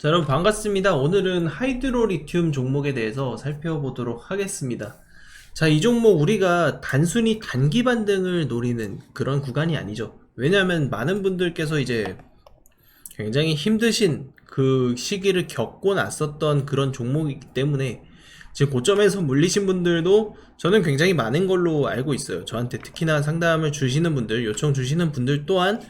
자, 여러분 반갑습니다. 오늘은 하이드로리튬 종목에 대해서 살펴보도록 하겠습니다. 자, 이 종목 우리가 단순히 단기 반등을 노리는 그런 구간이 아니죠. 왜냐하면 많은 분들께서 이제 굉장히 힘드신 그 시기를 겪고 났었던 그런 종목이기 때문에 지금 고점에서 물리신 분들도 저는 굉장히 많은 걸로 알고 있어요. 저한테 특히나 상담을 주시는 분들, 요청 주시는 분들 또한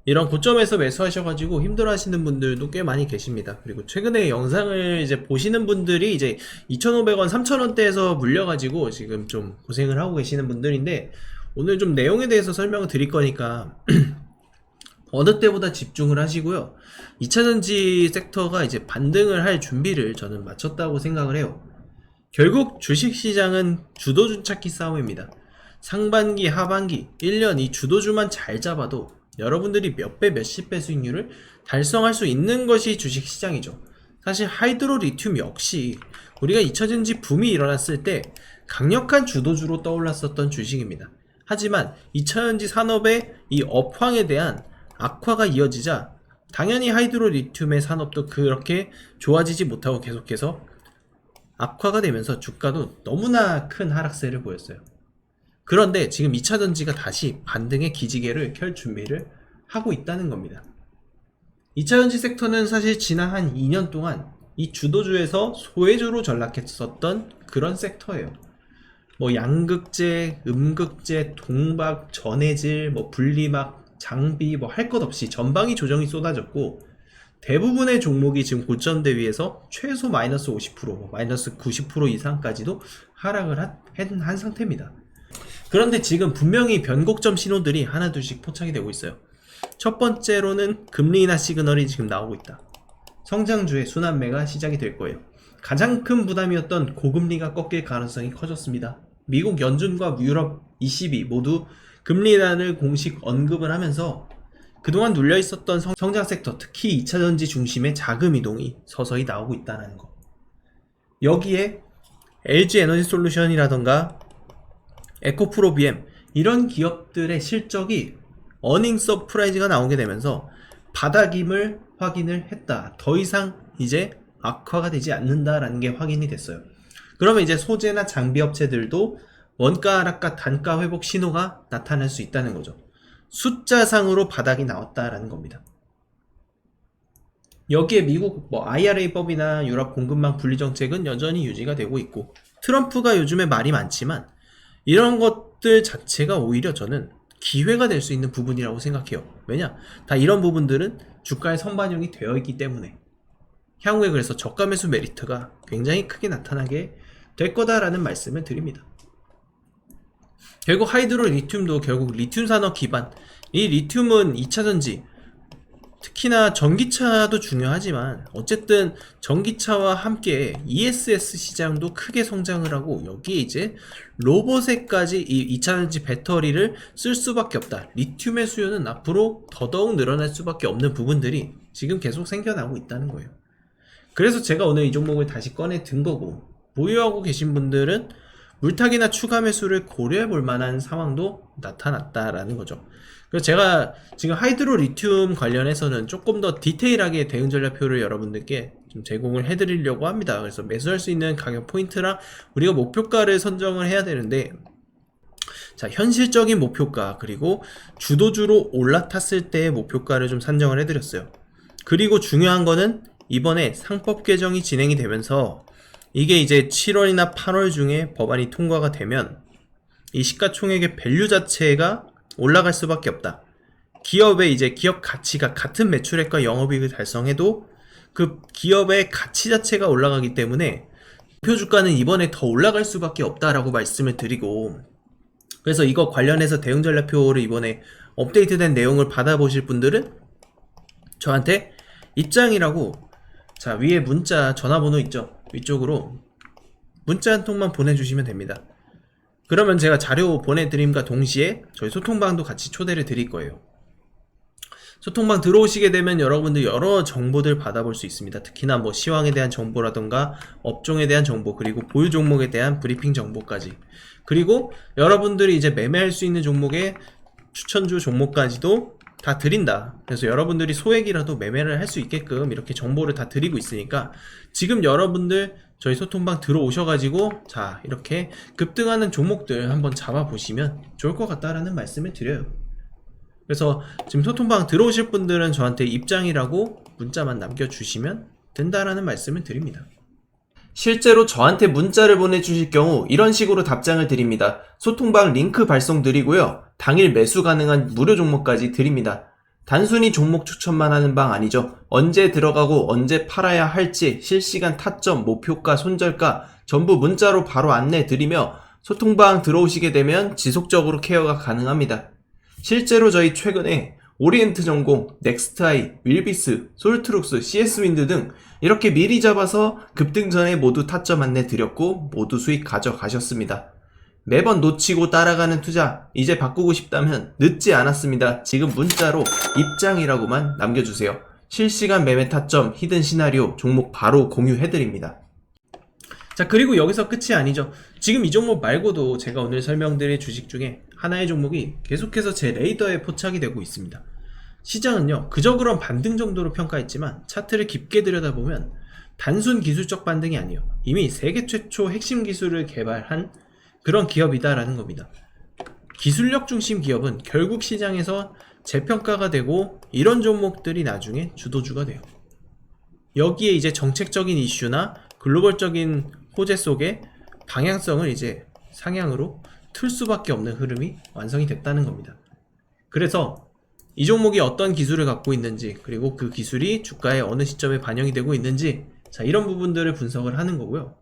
이런 고점에서 매수하셔가지고 힘들어하시는 분들도 꽤 많이 계십니다. 그리고 최근에 영상을 이제 보시는 분들이 이제 2,500원, 3,000원대에서 물려가지고 지금 좀 고생을 하고 계시는 분들인데, 오늘 좀 내용에 대해서 설명을 드릴 거니까 어느 때보다 집중을 하시고요. 2차전지 섹터가 이제 반등을 할 준비를 저는 마쳤다고 생각을 해요. 결국 주식시장은 주도주 찾기 싸움입니다. 상반기, 하반기, 1년 이 주도주만 잘 잡아도 여러분들이 몇 배, 몇십 배 수익률을 달성할 수 있는 것이 주식시장이죠. 사실 하이드로리튬 역시 우리가 2차전지 붐이 일어났을 때 강력한 주도주로 떠올랐었던 주식입니다. 하지만 2차전지 산업의 이 업황에 대한 악화가 이어지자 당연히 하이드로리튬의 산업도 그렇게 좋아지지 못하고 계속해서 악화가 되면서 주가도 너무나 큰 하락세를 보였어요. 그런데 지금 2차전지가 다시 반등의 기지개를 켤 준비를 하고 있다는 겁니다. 2차전지 섹터는 사실 지난 한 2년 동안 이 주도주에서 소외주로 전락했었던 그런 섹터예요. 뭐 양극재, 음극재, 동박, 전해질, 뭐 분리막, 장비 뭐 할 것 없이 전방위 조정이 쏟아졌고, 대부분의 종목이 지금 고점 대비해서 최소 마이너스 50%, 마이너스 90% 이상까지도 하락을 한 상태입니다. 그런데 지금 분명히 변곡점 신호들이 하나둘씩 포착이 되고 있어요. 첫 번째로는 금리 인하 시그널이 지금 나오고 있다. 성장주의 순환매가 시작이 될 거예요. 가장 큰 부담이었던 고금리가 꺾일 가능성이 커졌습니다. 미국 연준과 유럽 ECB 모두 금리 인하를 공식 언급을 하면서 그동안 눌려 있었던 성장 섹터, 특히 2차전지 중심의 자금 이동이 서서히 나오고 있다는 거. 여기에 LG 에너지 솔루션이라던가 에코프로 BM 이런 기업들의 실적이 어닝 서프라이즈가 나오게 되면서 바닥임을 확인을 했다. 더 이상 이제 악화가 되지 않는다라는 게 확인이 됐어요. 그러면 이제 소재나 장비 업체들도 원가 하락과 단가 회복 신호가 나타날 수 있다는 거죠. 숫자상으로 바닥이 나왔다라는 겁니다. 여기에 미국 IRA법이나 유럽 공급망 분리 정책은 여전히 유지가 되고 있고, 트럼프가 요즘에 말이 많지만 이런 것들 자체가 오히려 저는 기회가 될 수 있는 부분이라고 생각해요. 왜냐? 다 이런 부분들은 주가에 선반영이 되어 있기 때문에 향후에 그래서 저가 매수 메리트가 굉장히 크게 나타나게 될 거다라는 말씀을 드립니다. 결국 하이드로 리튬도 결국 리튬 산업 기반, 이 리튬은 2차전지, 특히나 전기차도 중요하지만 어쨌든 전기차와 함께 ESS 시장도 크게 성장을 하고, 여기에 이제 로봇에까지 이 2차전지 배터리를 쓸 수밖에 없다. 리튬의 수요는 앞으로 더더욱 늘어날 수밖에 없는 부분들이 지금 계속 생겨나고 있다는 거예요. 그래서 제가 오늘 이 종목을 다시 꺼내 든 거고, 보유하고 계신 분들은 물타기나 추가 매수를 고려해 볼 만한 상황도 나타났다라는 거죠. 그래서 제가 지금 하이드로 리튬 관련해서는 조금 더 디테일하게 대응 전략표를 여러분들께 좀 제공을 해드리려고 합니다. 그래서 매수할 수 있는 가격 포인트랑 우리가 목표가를 선정을 해야 되는데, 자, 현실적인 목표가 그리고 주도주로 올라탔을 때의 목표가를 좀 산정을 해드렸어요. 그리고 중요한 거는 이번에 상법 개정이 진행이 되면서 이게 이제 7월이나 8월 중에 법안이 통과가 되면 이 시가총액의 밸류 자체가 올라갈 수밖에 없다. 기업의 이제 기업 가치가 같은 매출액과 영업이익을 달성해도 그 기업의 가치 자체가 올라가기 때문에 목표 주가는 이번에 더 올라갈 수밖에 없다라고 말씀을 드리고, 그래서 이거 관련해서 대응 전략표를 이번에 업데이트된 내용을 받아보실 분들은 저한테 입장이라고, 자, 위에 문자 전화번호 있죠? 위쪽으로 문자 한 통만 보내주시면 됩니다. 그러면 제가 자료 보내드림과 동시에 저희 소통방도 같이 초대를 드릴 거예요. 소통방 들어오시게 되면 여러분들 여러 정보들 받아볼 수 있습니다. 특히나 뭐 시황에 대한 정보라던가 업종에 대한 정보, 그리고 보유 종목에 대한 브리핑 정보까지, 그리고 여러분들이 이제 매매할 수 있는 종목의 추천주 종목까지도 다 드린다. 그래서 여러분들이 소액이라도 매매를 할 수 있게끔 이렇게 정보를 다 드리고 있으니까 지금 여러분들 저희 소통방 들어오셔가지고 자 이렇게 급등하는 종목들 한번 잡아보시면 좋을 것 같다라는 말씀을 드려요. 그래서 지금 소통방 들어오실 분들은 저한테 입장이라고 문자만 남겨주시면 된다라는 말씀을 드립니다. 실제로 저한테 문자를 보내주실 경우 이런 식으로 답장을 드립니다. 소통방 링크 발송 드리고요. 당일 매수 가능한 무료 종목까지 드립니다. 단순히 종목 추천만 하는 방 아니죠. 언제 들어가고 언제 팔아야 할지 실시간 타점, 목표가, 손절가 전부 문자로 바로 안내 드리며 소통방 들어오시게 되면 지속적으로 케어가 가능합니다. 실제로 저희 최근에 오리엔트 전공, 넥스트아이, 윌비스, 솔트룩스, CS윈드 등 이렇게 미리 잡아서 급등 전에 모두 타점 안내 드렸고 모두 수익 가져가셨습니다. 매번 놓치고 따라가는 투자 이제 바꾸고 싶다면 늦지 않았습니다. 지금 문자로 입장이라고만 남겨주세요. 실시간 매매 타점, 히든 시나리오, 종목 바로 공유해드립니다. 자, 그리고 여기서 끝이 아니죠. 지금 이 종목 말고도 제가 오늘 설명드릴 주식 중에 하나의 종목이 계속해서 제 레이더에 포착이 되고 있습니다. 시장은요 그저 그런 반등 정도로 평가했지만 차트를 깊게 들여다보면 단순 기술적 반등이 아니에요. 이미 세계 최초 핵심 기술을 개발한 그런 기업이다라는 겁니다. 기술력 중심 기업은 결국 시장에서 재평가가 되고 이런 종목들이 나중에 주도주가 돼요. 여기에 이제 정책적인 이슈나 글로벌적인 호재 속에 방향성을 이제 상향으로 틀 수밖에 없는 흐름이 완성이 됐다는 겁니다. 그래서 이 종목이 어떤 기술을 갖고 있는지 그리고 그 기술이 주가에 어느 시점에 반영이 되고 있는지 자 이런 부분들을 분석을 하는 거고요.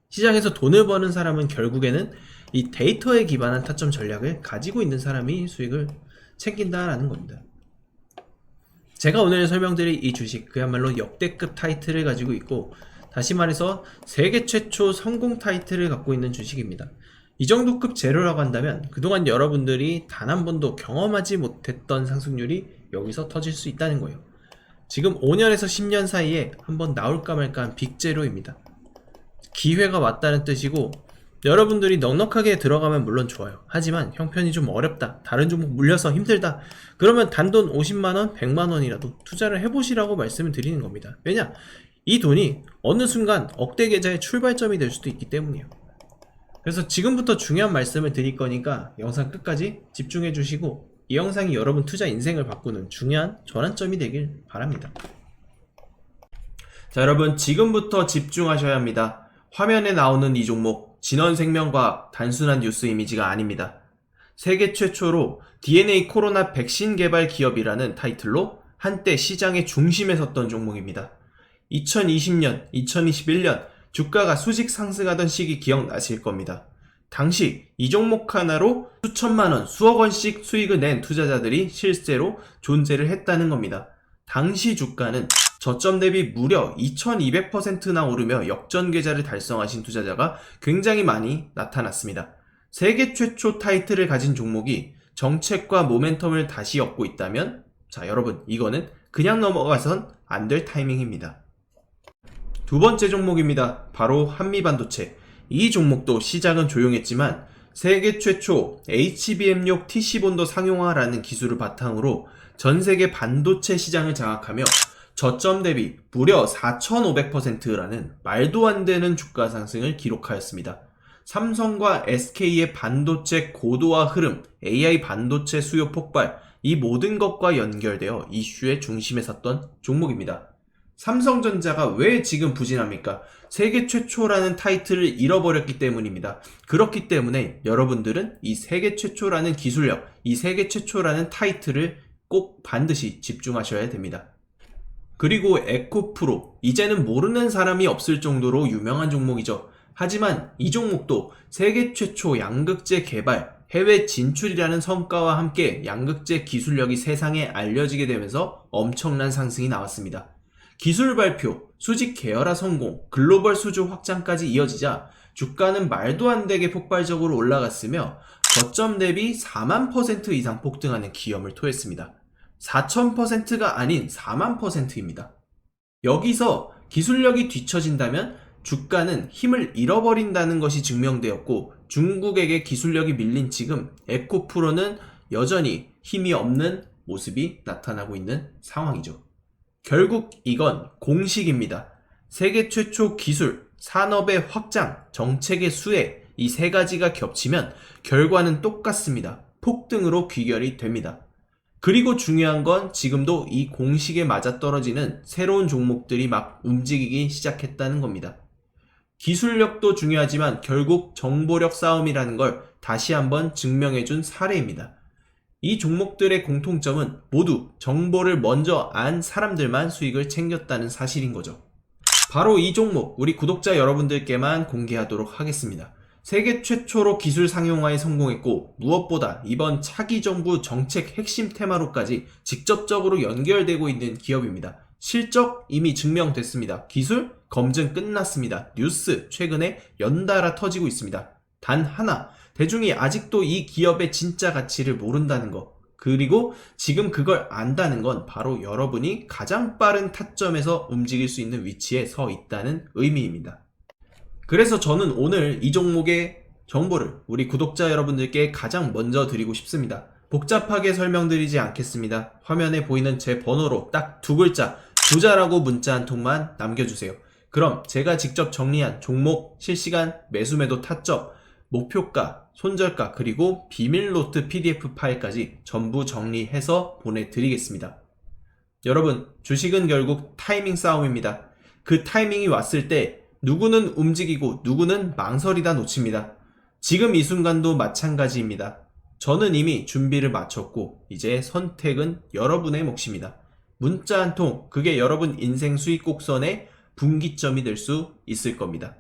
시장에서 돈을 버는 사람은 결국에는 이 데이터에 기반한 타점 전략을 가지고 있는 사람이 수익을 챙긴다라는 겁니다. 제가 오늘 설명드릴 이 주식 그야말로 역대급 타이틀을 가지고 있고 다시 말해서 세계 최초 성공 타이틀을 갖고 있는 주식입니다. 이 정도 급 재료라고 한다면 그동안 여러분들이 단 한 번도 경험하지 못했던 상승률이 여기서 터질 수 있다는 거예요. 지금 5년에서 10년 사이에 한번 나올까 말까한 빅재료입니다. 기회가 왔다는 뜻이고 여러분들이 넉넉하게 들어가면 물론 좋아요. 하지만 형편이 좀 어렵다, 다른 종목 물려서 힘들다, 그러면 단돈 50만원, 100만원이라도 투자를 해보시라고 말씀을 드리는 겁니다. 왜냐? 이 돈이 어느 순간 억대 계좌의 출발점이 될 수도 있기 때문이에요. 그래서 지금부터 중요한 말씀을 드릴 거니까 영상 끝까지 집중해 주시고 이 영상이 여러분 투자 인생을 바꾸는 중요한 전환점이 되길 바랍니다. 자, 여러분 지금부터 집중하셔야 합니다. 화면에 나오는 이 종목 진원생명과학 단순한 뉴스 이미지가 아닙니다. 세계 최초로 DNA 코로나 백신 개발 기업이라는 타이틀로 한때 시장의 중심에 섰던 종목입니다. 2020년, 2021년 주가가 수직 상승하던 시기 기억나실 겁니다. 당시 이 종목 하나로 수천만원, 수억원씩 수익을 낸 투자자들이 실제로 존재를 했다는 겁니다. 당시 주가는 저점 대비 무려 2200%나 오르며 역전계좌를 달성하신 투자자가 굉장히 많이 나타났습니다. 세계 최초 타이틀을 가진 종목이 정책과 모멘텀을 다시 얻고 있다면 자 여러분 이거는 그냥 넘어가선 안 될 타이밍입니다. 두 번째 종목입니다. 바로 한미반도체. 이 종목도 시작은 조용했지만 세계 최초 HBM6 TC본도 상용화라는 기술을 바탕으로 전세계 반도체 시장을 장악하며 저점 대비 무려 4500%라는 말도 안 되는 주가 상승을 기록하였습니다. 삼성과 SK의 반도체 고도화 흐름, AI 반도체 수요 폭발, 이 모든 것과 연결되어 이슈의 중심에 섰던 종목입니다. 삼성전자가 왜 지금 부진합니까? 세계 최초라는 타이틀을 잃어버렸기 때문입니다. 그렇기 때문에 여러분들은 이 세계 최초라는 기술력, 이 세계 최초라는 타이틀을 꼭 반드시 집중하셔야 됩니다. 그리고 에코프로, 이제는 모르는 사람이 없을 정도로 유명한 종목이죠. 하지만 이 종목도 세계 최초 양극재 개발, 해외 진출이라는 성과와 함께 양극재 기술력이 세상에 알려지게 되면서 엄청난 상승이 나왔습니다. 기술 발표, 수직 계열화 성공, 글로벌 수주 확장까지 이어지자 주가는 말도 안 되게 폭발적으로 올라갔으며 저점 대비 4만% 이상 폭등하는 기염을 토했습니다. 4000%가 아닌 4만%입니다. 여기서 기술력이 뒤처진다면 주가는 힘을 잃어버린다는 것이 증명되었고 중국에게 기술력이 밀린 지금 에코프로는 여전히 힘이 없는 모습이 나타나고 있는 상황이죠. 결국 이건 공식입니다. 세계 최초 기술, 산업의 확장, 정책의 수혜, 이 세 가지가 겹치면 결과는 똑같습니다. 폭등으로 귀결이 됩니다. 그리고 중요한 건 지금도 이 공식에 맞아떨어지는 새로운 종목들이 막 움직이기 시작했다는 겁니다. 기술력도 중요하지만 결국 정보력 싸움이라는 걸 다시 한번 증명해준 사례입니다. 이 종목들의 공통점은 모두 정보를 먼저 안 사람들만 수익을 챙겼다는 사실인 거죠. 바로 이 종목 우리 구독자 여러분들께만 공개하도록 하겠습니다. 세계 최초로 기술 상용화에 성공했고 무엇보다 이번 차기 정부 정책 핵심 테마로까지 직접적으로 연결되고 있는 기업입니다. 실적 이미 증명됐습니다. 기술 검증 끝났습니다. 뉴스 최근에 연달아 터지고 있습니다. 단 하나, 대중이 아직도 이 기업의 진짜 가치를 모른다는 거, 그리고 지금 그걸 안다는 건 바로 여러분이 가장 빠른 타점에서 움직일 수 있는 위치에 서 있다는 의미입니다. 그래서 저는 오늘 이 종목의 정보를 우리 구독자 여러분들께 가장 먼저 드리고 싶습니다. 복잡하게 설명드리지 않겠습니다. 화면에 보이는 제 번호로 딱 두 글자, 부자라고 문자 한 통만 남겨주세요. 그럼 제가 직접 정리한 종목, 실시간, 매수매도 타점, 목표가, 손절가, 그리고 비밀노트 PDF 파일까지 전부 정리해서 보내드리겠습니다. 여러분, 주식은 결국 타이밍 싸움입니다. 그 타이밍이 왔을 때 누구는 움직이고 누구는 망설이다 놓칩니다. 지금 이 순간도 마찬가지입니다. 저는 이미 준비를 마쳤고 이제 선택은 여러분의 몫입니다. 문자 한 통, 그게 여러분 인생 수익 곡선의 분기점이 될 수 있을 겁니다.